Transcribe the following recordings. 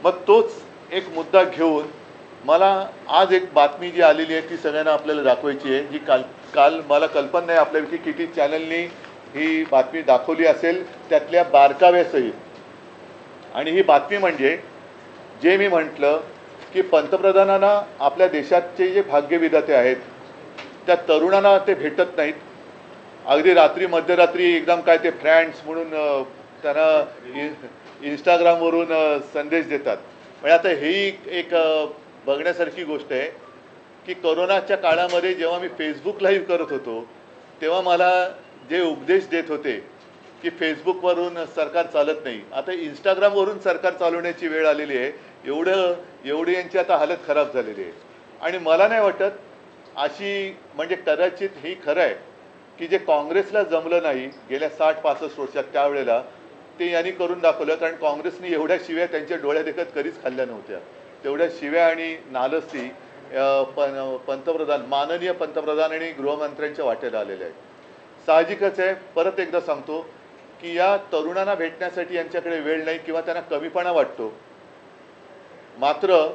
मग तोच एक मुद्दा घेऊन मला आज एक बातमी जी आलेली आहे ती सगळ्यांना आपल्याला दाखवायची आहे, जी काल काल मला कल्पना नाही आपल्यापैकी किती चॅनलनी ही बातमी दाखवली असेल, त्यातल्या बारकाव्यासहित. आणि ही बातमी म्हणजे जे मी म्हटलं की पंतप्रधानांना आपल्या देशाचे जे भाग्यविधाते आहेत त्या तरुणांना ते भेटत नाहीत. अगदी रात्री मध्यरात्री एकदम काय ते फ्रेंड्स म्हणून त्यांना इंस्टाग्रामवरून संदेश देतात. म्हणजे आता ही एक बघण्यासारखी गोष्ट आहे की कोरोनाच्या काळामध्ये जेव्हा मी फेसबुक लाईव्ह करत होतो तेव्हा मला जे उपदेश देत होते की फेसबुकवरून सरकार चालत नाही, आता इंस्टाग्रामवरून सरकार चालवण्याची वेळ आलेली आहे. एवढी यांची आता हालत खराब झालेली आहे. आणि मला नाही वाटत अशी, म्हणजे कदाचित ही खरं आहे की जे काँग्रेसला जमलं नाही गेल्या 60-65 वर्षात त्यावेळेला ते यांनी करून दाखवलं. कारण काँग्रेसने एवढ्या शिव्या त्यांच्या डोळ्यादेखत कधीच खाल्ल्या नव्हत्या. तेवढ्या शिव्या आणि नालस्ती पंतप्रधान, माननीय पंतप्रधान आणि गृहमंत्र्यांच्या वाटेला आलेल्या आहेत. साहजिकच आहे, परत एकदा सांगतो की या तरुणांना भेटण्यासाठी यांच्याकडे वेळ नाही किंवा त्यांना कमीपणा वाटतो. मात्र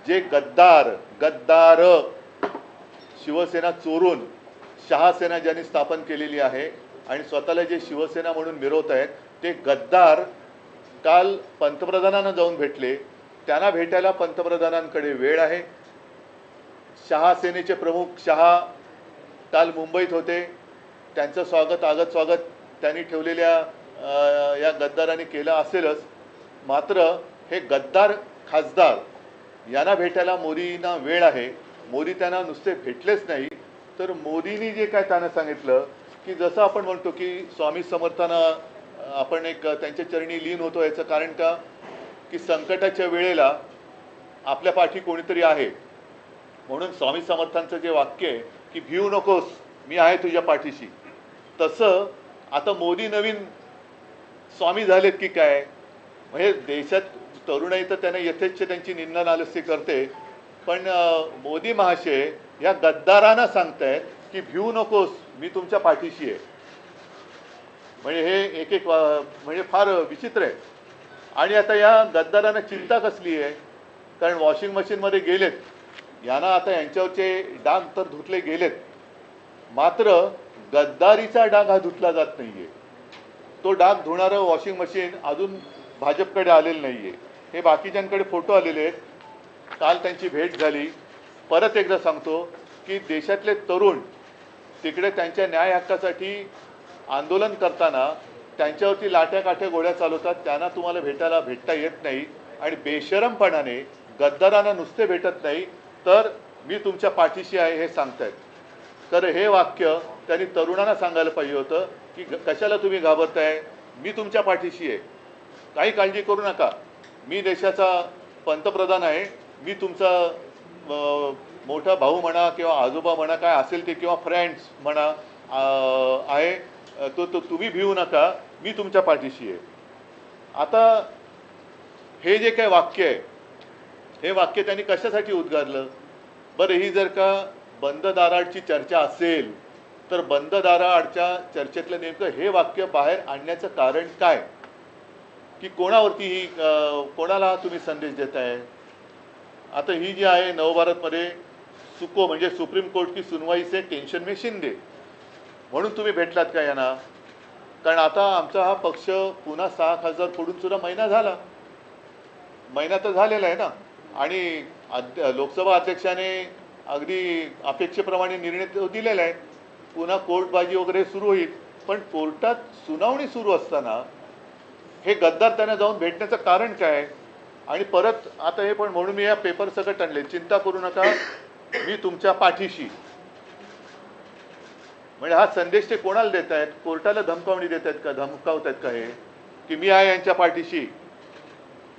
जे गद्दार शिवसेना चोरून शहासेना ज्यांनी स्थापन केलेली आहे आणि स्वतःला जे शिवसेना म्हणून मिरवत आहेत ते गद्दार काल पंतप्रधानांना जाऊन भेटले. त्यांना भेटायला पंतप्रधानांकडे वेळ आहे. शहासेनेचे प्रमुख शहा काल मुंबईत होते. त्यांचं स्वागत त्यांनी ठेवलेल्या या गद्दारांनी केलं असेलच. मात्र हे गद्दार खासदार यांना भेटायला मोदींना वेळ आहे. मोदी त्यांना नुसते भेटलेच नाही तर मोदींनी जे काय त्यांना सांगितलं की जसं आपण म्हणतो की स्वामी समर्थांना आपण एक त्यांच्या चरणी लीन होतो, याचं कारण का की संकटाच्या वेळेला आपल्या पाठी कोणीतरी आहे. म्हणून स्वामी समर्थांचं जे वाक्य आहे की भिवू नकोस, मी आहे तुझ्या पाठीशी, तसं आता मोदी नवीन स्वामी झालेत की काय. म्हणजे देशात तरुणाई तर त्यांना यथेच्छ त्यांची निंदा नालस्ती करते, पण मोदी महाशय या गद्दारांना सांगतायत की भिवू नकोस, मी तुमच्या पाठीशी आहे. म्हणजे हे एक म्हणजे फार विचित्र आहे. आणि आता या गद्दारांना चिंता कसली आहे, कारण वॉशिंग मशीनमध्ये गेलेत, यांना आता यांच्यावरचे डाग तर धुतले गेलेत, मात्र गद्दारीचा डाग हा धुतला जात नाही आहे. तो डाग धुणारं वॉशिंग मशीन अजून भाजपकडे आलेलं नाही आहे. हे बाकीच्यांकडे फोटो आलेले आहेत. काल त्यांची भेट झाली. परत एकदा सांगतो की देशातले तरुण तिकडे त्यांच्या न्याय हक्कासाठी आंदोलन करताना त्यांच्यावरती लाट्या काठ्या गोळ्या चालवतात. त्यांना तुम्हाला भेटता येत नाही आणि बेशरमपणाने गद्दारांना नुसते भेटत नाही तर मी तुमच्या पाठीशी आहे हे सांगतायत. तर हे वाक्य त्यांनी तरुणांना सांगायला पाहिजे होतं की कशाला तुम्ही घाबरताय, मी तुमच्या पाठीशी आहे, काही काळजी करू नका, मी देशाचा पंतप्रधान आहे, मी तुमचा मोठा भाऊ म्हणा किंवा आजोबा म्हणा काय असेल ते किंवा फ्रेंड्स म्हणा आहे, तो तुम्ही भिवू नका, मी तुमच्या पाठीशी आहे. आता हे जे काय वाक्य आहे हे वाक्य त्यांनी कशासाठी उद्गारलं बरं. ही जर का बंद दाराआडची चर्चा असेल तर बंद दाराआडच्या चर्चेतलं नेमकं हे वाक्य बाहेर आणण्याचं कारण काय, की कोणावरती ही कोणाला तुम्ही संदेश देताय. आता ही जी आहे नवभारतमध्ये सुको म्हणजे सुप्रीम कोर्ट की सुनवाई से टेंशन में शिंदे म्हणून तुम्ही भेटलात का यांना. कारण आता आमचा हा पक्ष पुन्हा 6 खासदार फोडून सुद्धा महिना तर झालेला आहे ना. आणि लोकसभा अध्यक्षाने अगदी अपेक्षेप्रमाणे निर्णय दिलेला आहे. पुन्हा कोर्टबाजी वगैरे सुरू होईल, पण कोर्टात सुनावणी सुरू असताना हे गद्दार त्यांना जाऊन भेटण्याचं कारण काय. आणि परत आता हे पण म्हणून मी या पेपर सकट आणले, चिंता करू नका, मी तुमच्या पाठीशी. म्हणजे हा संदेश ते कोणाला देत आहेत, कोर्टाला धमकावणी देत आहेत का, धमकावत आहेत का हे की मी आहे यांच्या पाठीशी,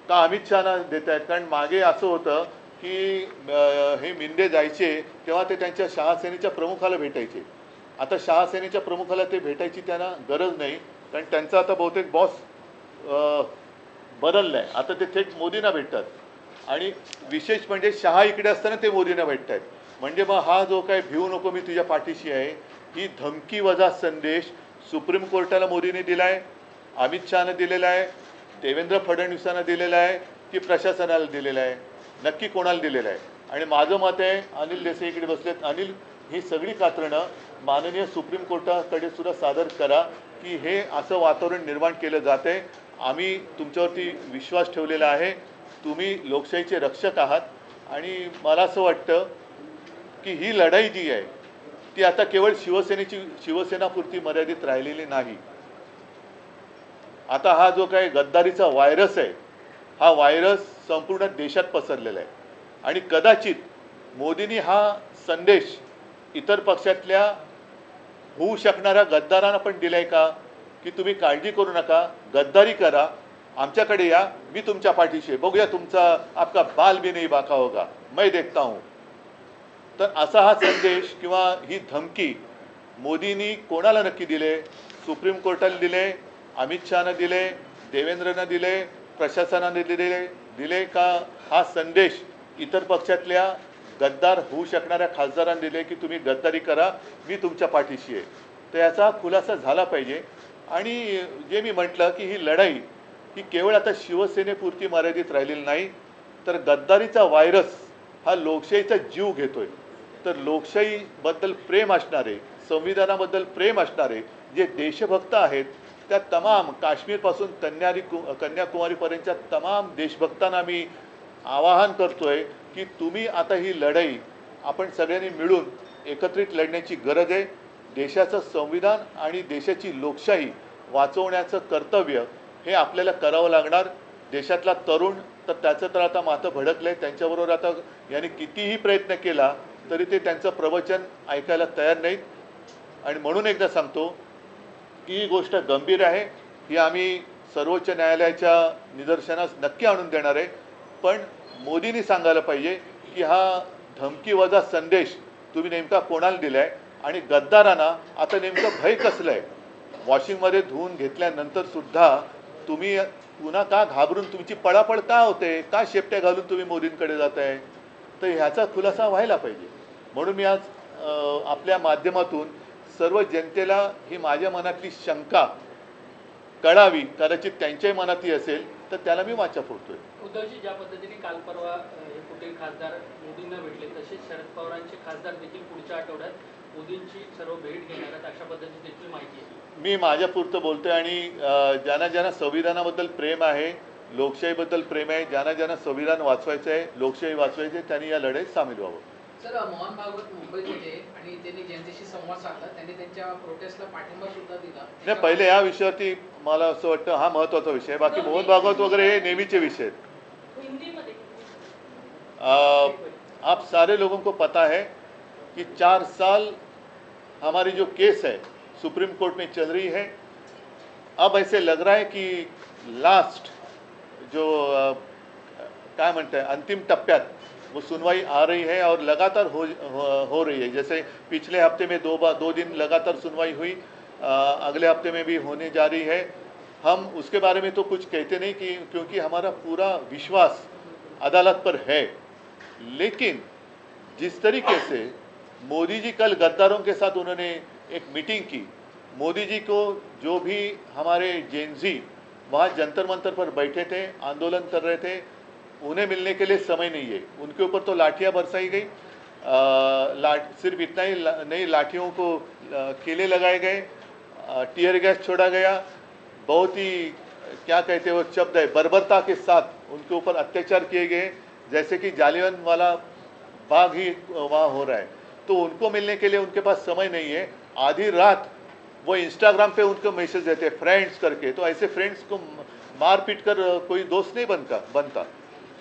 का अमित शहाना देत आहेत. कारण मागे असं होतं की हे मिंदे जायचे तेव्हा ते त्यांच्या शहासेनेच्या प्रमुखाला भेटायचे. आता शहासेनेच्या प्रमुखाला ते भेटायची त्यांना गरज नाही, कारण त्यांचा आता बहुतेक बॉस बदलला आहे. आता ते थेट मोदींना भेटतात. आणि विशेष म्हणजे शहा इकडे असताना ते मोदींना भेटत आहेत. म्हणजे मग हा जो काय भिवू नको मी तुझ्या पाठीशी आहे ही धमकी वजा संदेश सुप्रीम कोर्टाला मोदींनी दिला आहे, अमित शहानं दिलेला आहे, देवेंद्र फडणवीसांना दिलेला आहे, की प्रशासनाला दिलेला आहे, नक्की कोणाला दिलेला आहे? आणि माझं मत आहे, अनिल देसाई इकडे बसलेत, अनिल ही सगळी कात्रणं माननीय सुप्रीम कोर्टाकडे सुद्धा सादर करा की हे असं वातावरण निर्माण केलं जाते. आम्ही तुमच्यावरती विश्वास ठेवलेला आहे, तुम्ही लोकशाहीचे रक्षक आहात आणि मला असं वाटतं की ही लढाई जी आहे ती आता केवळ शिवसेनापुरती मर्यादित राहिलेली नाही. आता हा जो काही गद्दारीचा व्हायरस आहे, हा व्हायरस संपूर्ण देशात पसरलेला आहे आणि कदाचित मोदींनी हा संदेश इतर पक्षातल्या होऊ शकणाऱ्या गद्दारांना पण दिलाय का की तुम्ही काळजी करू नका, गद्दारी करा, आमच्याकडे या, मी तुमच्या पाठीशी, बघूया तुमचा आपका बाल भी नहीं बाका होगा, मैं देखता हूँ. तर असा हा संदेश किंवा ही धमकी मोदींनी कोणाला नक्की दिले? सुप्रीम कोर्टाला दिले, अमित शहानं दिले, देवेंद्रनं दिले, प्रशासनाने दिले का हा संदेश इतर पक्षातल्या गद्दार होऊ शकणाऱ्या खासदारांना दिले की तुम्ही गद्दारी करा, मी तुमच्या पाठीशी आहे? तर याचा खुलासा झाला पाहिजे. आणि जे मी म्हटलं की ही लढाई ही केवळ आता शिवसेनेपुरती मर्यादित राहिलेली नाही, तर गद्दारीचा व्हायरस हा लोकशाहीचा जीव घेतोय. तर लोकशाहीबद्दल प्रेम असणारे, संविधानाबद्दल प्रेम असणारे जे देशभक्त आहेत, त्या तमाम काश्मीरपासून कन्याकुमारीपर्यंतच्या तमाम देशभक्तांना मी आवाहन करतोय की तुम्ही आता ही लढाई आपण सगळ्यांनी मिळून एकत्रित लढण्याची गरज आहे. देशाचं संविधान आणि देशाची लोकशाही वाचवण्याचं कर्तव्य हे आपल्याला करावं लागणार. देशातला तरुण तर त्याचं तर आता माथं भडकलंय, त्यांच्याबरोबर आता यांनी कितीही प्रयत्न केला तरी ते त्यांचं प्रवचन ऐकायला तयार नाहीत. आणि म्हणून एकदा सांगतो की ही गोष्ट गंभीर आहे, ही आम्ही सर्वोच्च न्यायालयाच्या निदर्शनास नक्की आणून देणार आहे. पण मोदींनी सांगायला पाहिजे की हा धमकीवजा संदेश तुम्ही नेमका कोणाला दिलाय आणि गद्दारांना आता नेमकं भय कसलं आहे? वॉशिंगमध्ये धुवून घेतल्यानंतर सुद्धा तुम्ही पुन्हा का घाबरून, तुमची पळापळ का होते, का शेपट्या घालून तुम्ही मोदींकडे जात आहे? तर ह्याचा खुलासा व्हायला पाहिजे. म्हणून मी आज आपल्या माध्यमातून सर्व जनतेला ही माझ्या मनातली शंका कळावी, कदाचित त्यांच्याही मनातही असेल, तर त्याला मी वाचा फोडतोय. उद्धवजी, ज्या पद्धतीने काल परवा हे कुठे खासदार मोदींना भेटले, तसेच शरद पवारांचे खासदार देखील पुढच्या आठवड्यात मोदींची सर्व भेट घेणार आहेत, अशा पद्धतीची देखील माहिती आहे. मी माझ्यापुरतं बोलतोय आणि ज्यांना संविधानाबद्दल प्रेम आहे, लोकशाहीबद्दल प्रेम आहे, ज्यांना संविधान वाचवायचं आहे, लोकशाही वाचवायची आहे, त्यांनी या लढाईत सामील व्हावं. सर, मोहन भागवत मुंबईत होते आणि त्यांनी जनतेशी संवाद साधला, त्यांनी त्यांच्या प्रोटेस्टला पाठिंबा सुद्धा दिला. नाही, पहिले या विषयावरती मला असं वाटतं हा महत्त्वाचा विषय आहे. बाकी मोहन भागवत वगैरे हे नेहमीचे विषय आहेत. आप सारे लोगों को पता है कि 4 साल हमारी जो केस है सुप्रीम कोर्ट में चल रही है. अब ऐसे लग रहा है कि लास्ट जो क्या म्हणते हैं अंतिम टप्प्यात वो सुनवाई आ रही है और लगातार हो रही है. जैसे पिछले हफ्ते में 2 दिन लगातार सुनवाई हुई, अगले हफ्ते में भी होने जा रही है. हम उसके बारे में तो कुछ कहते नहीं कि क्योंकि हमारा पूरा विश्वास अदालत पर है. लेकिन जिस तरीके से मोदी जी कल गद्दारों के साथ उन्होंने एक मीटिंग की, मोदी जी को जो भी हमारे जेनजी वहाँ जंतर मंतर पर बैठे थे, आंदोलन कर रहे थे, उन्हें मिलने के लिए समय नहीं है. उनके ऊपर तो लाठियाँ बरसाई गई, सिर्फ इतना ही नहीं, लाठियों को कीले लगाए गए, टीयर गैस छोड़ा गया, बहुत ही क्या कहते हैं वो शब्द है, बर्बरता के साथ उनके ऊपर अत्याचार किए गए, जैसे कि जालियनवाला बाग ही वहाँ हो रहा है. तो उनको मिलने के लिए उनके पास समय नहीं है. आधी रात वो इंस्टाग्राम पे उनको मैसेज देते हैं फ्रेंड्स करके, तो ऐसे फ्रेंड्स को मार पीट कर कोई दोस्त नहीं बनता.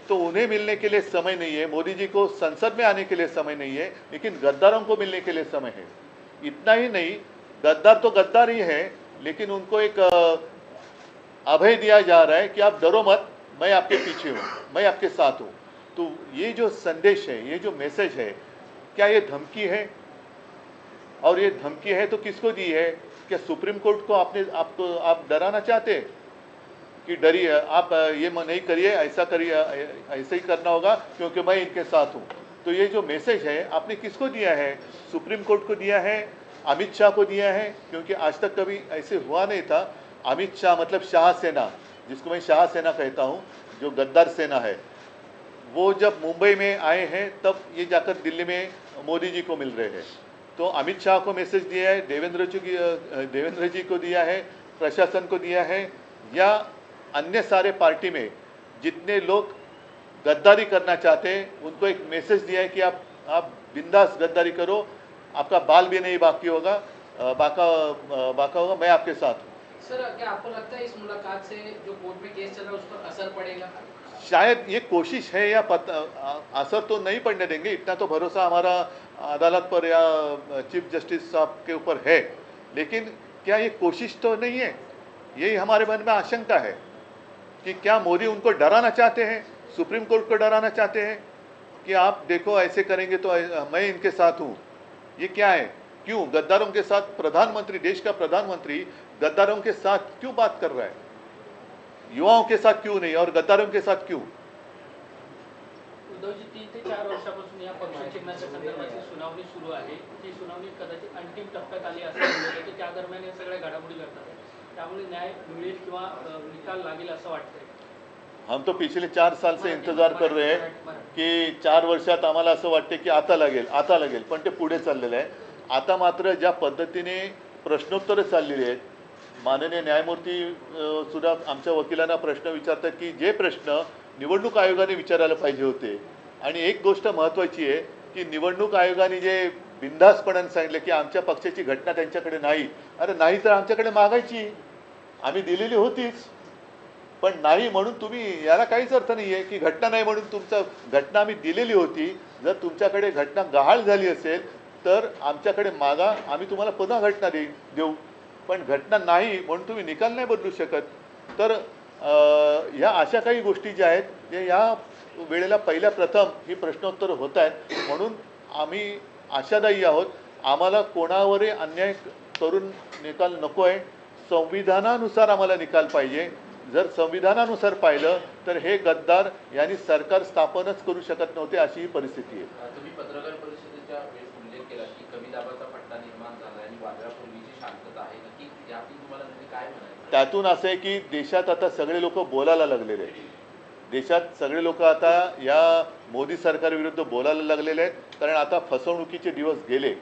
तो उन्हें मिलने के लिए समय नहीं है. मोदी जी को संसद में आने के लिए समय नहीं है, लेकिन गद्दारों को मिलने के लिए समय है. इतना ही नहीं, गद्दार तो गद्दार ही है, लेकिन उनको एक अभय दिया जा रहा है कि आप डरो मत, मैं आपके पीछे हूँ, मैं आपके साथ हूँ. तो ये जो संदेश है, ये जो मैसेज है, क्या ये धमकी है? और ये धमकी है तो किसको दी है? क्या सुप्रीम कोर्ट को आप डराना चाहते हैं कि डरिए, आप ये नहीं करिए, ऐसा करिए, ऐसे ही करना होगा क्योंकि मैं इनके साथ हूँ. तो ये जो मैसेज है आपने किसको दिया है? सुप्रीम कोर्ट को दिया है, अमित शाह को दिया है, क्योंकि आज तक कभी ऐसे हुआ नहीं था. अमित शाह मतलब शाह सेना, जिसको मैं शाह सेना कहता हूँ, जो गद्दार सेना है, वो जब मुंबई में आए हैं तब ये जाकर दिल्ली में मोदी जी को मिल रहे हैं। तो अमित शाह को मैसेज दिया है, देवेंद्र जी को दिया है, प्रशासन को दिया है, या अन्य सारे पार्टी में जितने लोग गद्दारी करना चाहते हैं उनको एक मैसेज दिया है कि आप बिंदास गद्दारी करो, आपका बाल भी नहीं बाकी होगा, बाका होगा, मैं आपके साथ हूँ। सर, क्या आपको लगता है इस मुलाकात से जो कोर्ट में केस चल रहा है उस पर असर पड़ेगा? शायद ये कोशिश है, या असर तो नहीं पड़ने देंगे, इतना तो भरोसा हमारा अदालत पर या चीफ जस्टिस साहब के ऊपर है, लेकिन क्या ये कोशिश तो नहीं है, यही हमारे मन में आशंका है कि क्या मोदी उनको डराना चाहते हैं, सुप्रीम कोर्ट को डराना चाहते हैं कि आप देखो ऐसे करेंगे तो मैं इनके साथ हूँ। ये क्या है, क्यों गद्दारों के साथ प्रधानमंत्री, देश का प्रधानमंत्री गद्दारों के साथ क्यों बात कर रहा है, युवाओं के साथ क्यों नहीं और गद्दारों के साथ क्यों? उद्धवजी 3 ते 4 वर्षापासून या पक्ष चिन्हाच्या संदर्भातली सुनावणी सुरू आहे. ती सुनावणी कदाचित अंतिम टप्प्यात आली असं म्हणलं जातं. त्या दरम्यान या सगळ्या घडामोडी घडतात. त्यामुळे न्याय मिळेल किंवा निकाल लागेल असं वाटतंय. हम तो पिछले 4 साल से इंतजार कर रहे हैं की 4 वर्षात आम्हाला असं वाटते की आता लागेल, पण ते पुढे चाललेलं आहे. आता मात्र ज्या पद्धतीने प्रश्नोत्तरं चाललेली आहेत, माननीय न्यायमूर्ती सुद्धा आमच्या वकिलांना प्रश्न विचारतात की जे प्रश्न निवडणूक आयोगाने विचारायला पाहिजे होते, आणि एक गोष्ट महत्त्वाची आहे की निवडणूक आयोगाने जे बिनधास्तपणाने सांगितलं की आमच्या पक्षाची घटना त्यांच्याकडे नाही, अरे नाही तर आमच्याकडे मागायची, आम्ही दिलेली होतीच, पण नाही म्हणून तुम्ही, याला काहीच अर्थ नाही आहे की घटना नाही म्हणून तुमचं, घटना आम्ही दिलेली होती, जर तुमच्याकडे घटना गहाळ झाली असेल तर आमच्याकडे मागा, आम्ही तुम्हाला पुन्हा घटना देऊ, पण घटना नाही म्हणून तुम्ही निकाल नाही बदलू शकत. तर ह्या अशा काही गोष्टी ज्या आहेत जे या वेळेला पहिल्या प्रथम ही प्रश्नोत्तर होत आहेत, म्हणून आम्ही आशादायी आहोत. आम्हाला कोणावरही अन्याय करून निकाल नको आहे, संविधानानुसार आम्हाला निकाल पाहिजे. जर संविधानानुसार पाहिलं तर हे गद्दार यांनी सरकार स्थापनच करू शकत नव्हते, अशी ही परिस्थिती आहे. तुम्ही पत्रकार परिषदेच्या वेळेस उल्लेख केला की कमी दाबाचा पट्टा निर्माण झाला आणि वादळापूर्वीची शांतता आहे, नक्की यातून तुम्हाला काय म्हणायचं? त्यातून असं आहे की देशात आता सगळे लोक बोलायला लागलेले आहेत. देशात सगळे लोक आता या मोदी सरकारविरुद्ध बोलायला लागलेले आहेत, कारण आता फसवणुकीचे दिवस गेले.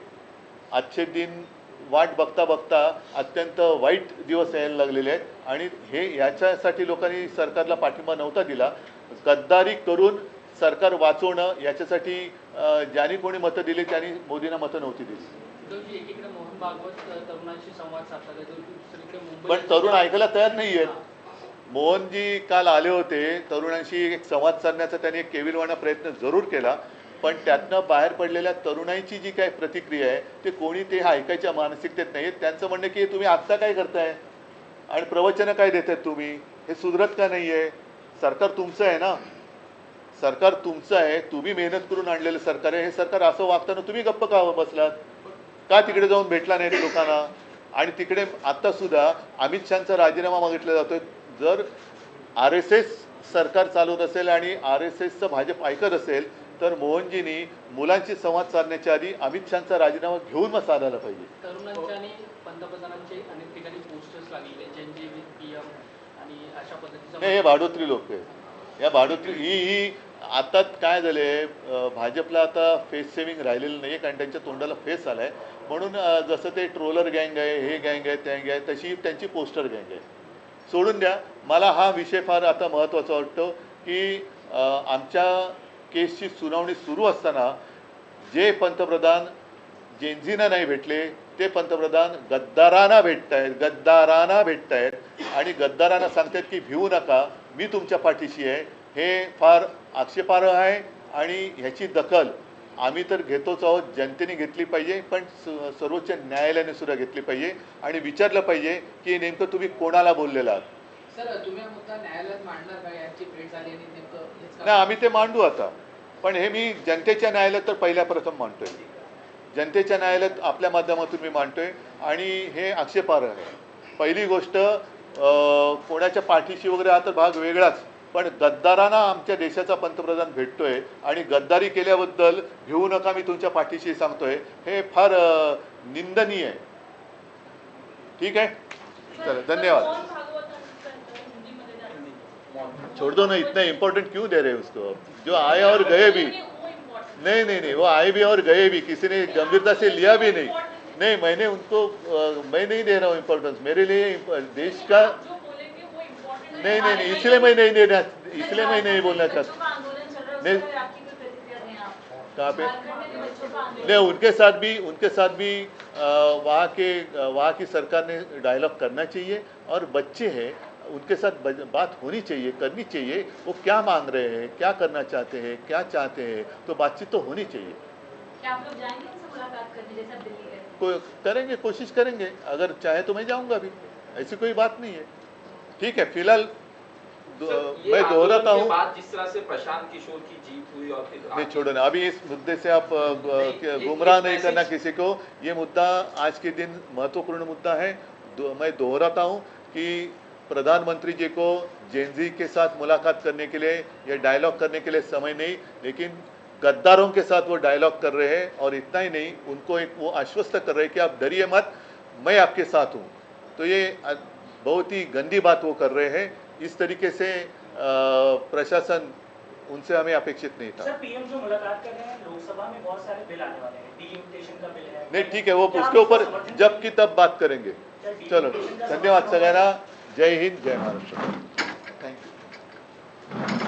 आजचे दिन वाट बघता बघता अत्यंत वाईट दिवस यायला लागलेले आहेत, आणि हे याच्यासाठी लोकांनी सरकारला पाठिंबा नव्हता दिला. गद्दारी करून सरकार वाचवणं याच्यासाठी ज्यांनी कोणी मतं दिली त्यांनी मोदींना मतं नव्हती दिली. उद्धवजी, एकीकडे मोहन भागवत तरुणांशी संवाद साधतात, दुसरीकडे मुंबई, पण तरुण ऐकायला तयार नाही आहेत. मोहनजी काल आले होते, तरुणांशी एक संवाद साधण्याचा त्यांनी एक केविलवाणा प्रयत्न जरूर केला, पण त्यातनं बाहेर पडलेल्या तरुणांची जी काही प्रतिक्रिया आहे ते कोणी ते ऐकायच्या मानसिकतेत नाही आहेत. त्यांचं म्हणणं की तुम्ही आत्ता काय करताय आणि प्रवचनं काय देत आहेत तुम्ही, हे सुधरत का नाही आहे? सरकार तुमचं आहे ना, सरकार तुमचं आहे, तुम्ही मेहनत करून आणलेलं सरकार आहे. हे सरकार असं वागताना तुम्ही गप्प का बसलात? का तिकडे जाऊन भेटला नाहीत लोकांना? आणि तिकडे आत्तासुद्धा अमित शहाचा राजीनामा मागितला जातोय. जर RSS सरकार चालवत असेल आणि RSSचं भाजप ऐकत असेल तर मोहनजींनी मुलांशी संवाद साधण्याच्या आधी अमित शहाचा राजीनामा घेऊन मग साधायला पाहिजे. तरुणांच्या आणि पंतप्रधानांचे अनेक ठिकाणी पोस्टर्स लागलेले, जनजी विथ PM आणि अशा पद्धतीचं. हे भाडोत्री लोक आहे. या भाडोत्री ही आता काय झाले, भाजपला आता फेस सेविंग राहिलेलं नाही आहे, कारण त्यांच्या तोंडाला फेस आला आहे. म्हणून जसं ते ट्रोलर गँग आहे, हे गँग आहे, त्या गँग आहे, तशी त्यांची पोस्टर गँग आहे. सोडून द्या. मला हा विषय फार आता महत्त्वाचा वाटतो की आमच्या केसची सुनावणी सुरू असताना जे पंतप्रधान जेनझींना नाही भेटले ते पंतप्रधान गद्दारांना भेटत आहेत आणि गद्दारांना सांगतात की भिवू नका, मी तुमच्या पाठीशी आहे. हे फार आक्षेपार्ह आहे आणि ह्याची दखल आम्ही तर घेतोच आहोत, जनतेने घेतली पाहिजे, पण सर्वोच्च न्यायालयाने सुद्धा घेतली पाहिजे आणि विचारलं पाहिजे की नेमकं तुम्ही कोणाला बोललेला आहात. सर, तुम्ही हा मुद्दा न्यायालयात मांडणार का? यांची भेट झाली आणि नेमकं हेच नाही, आम्ही ते मांडू आता, पण हे मी जनतेच्या न्यायालयात तर पहिल्या प्रथम मांडतोय. जनतेच्या न्यायालयात आपल्या माध्यमातून मी मांडतोय आणि हे आक्षेपार्ह आहे. पहिली गोष्ट, कोणाच्या पाठीशी वगैरे हा तर भाग वेगळाच, पण गद्दारांना आमच्या देशाचा पंतप्रधान भेटतोय आणि गद्दारी केल्याबद्दल भिवू नका, मी तुमच्या पाठीशी सांगतोय, हे फार निंदनीय आहे. ठीक आहे, चला, धन्यवाद. छोड़ दो ना, इतना इम्पोर्टेंट क्यों दे रहे हैं उसको? जो आए और गए भी, नहीं नहीं नहीं, वो आए भी और गए भी, किसी ने गंभीरता से लिया भी नहीं। नहीं, मैंने उनको मैं नहीं दे रहा हूँ इम्पोर्टेंस, मेरे लिए देश का नहीं नहीं नहीं, इसलिए मैं नहीं दे रहा, इसलिए मैं नहीं बोलना चाहता। नहीं, कहाँ पे? नहीं, उनके साथ भी वहाँ की सरकार ने डायलॉग करना चाहिए, और बच्चे हैं उनके साथ बात होनी चाहिए, करनी चाहिए, वो क्या मांग रहे हैं, क्या करना चाहते हैं, क्या चाहते हैं, तो बातचीत तो होनी चाहिए। क्या आप लोग जाएंगे उनसे मुलाकात करने जैसे आप दिल्ली गए? करेंगे, कोशिश करेंगे, अगर चाहे तो मैं जाऊंगा भी, ऐसी कोई बात नहीं है। ठीक है, फिलहाल मैं दोहराता हूँ, जिस तरह से प्रशांत किशोर की जीत हुई और फिर नहीं छोड़ो ना, अभी इस मुद्दे से आप गुमराह नहीं करना किसी को। ये मुद्दा आज के दिन महत्वपूर्ण मुद्दा है। मैं दोहराता हूँ कि प्रधानमंत्री जी को जेनजी के साथ मुलाकात करने के लिए या डायलॉग करने के लिए समय नहीं, लेकिन गद्दारों के साथ वो डायलॉग कर रहे हैं, और इतना ही नहीं, उनको एक वो आश्वस्त कर रहे हैं कि आप डरिए मत, मैं आपके साथ हूँ। तो ये बहुत ही गंदी बात वो कर रहे हैं। इस तरीके से प्रशासन उनसे हमें अपेक्षित नहीं था। सर, पीएम जो मुलाकात कर रहे हैं, लोकसभा में बहुत सारे बिल आने वाले हैं, डीलिमिटेशन का बिल है। नहीं ठीक है, वो उसके ऊपर जब की तब बात करेंगे। चलो, धन्यवाद सगळ्यांना। जय हिंद, जय महाराष्ट्र। Thank you.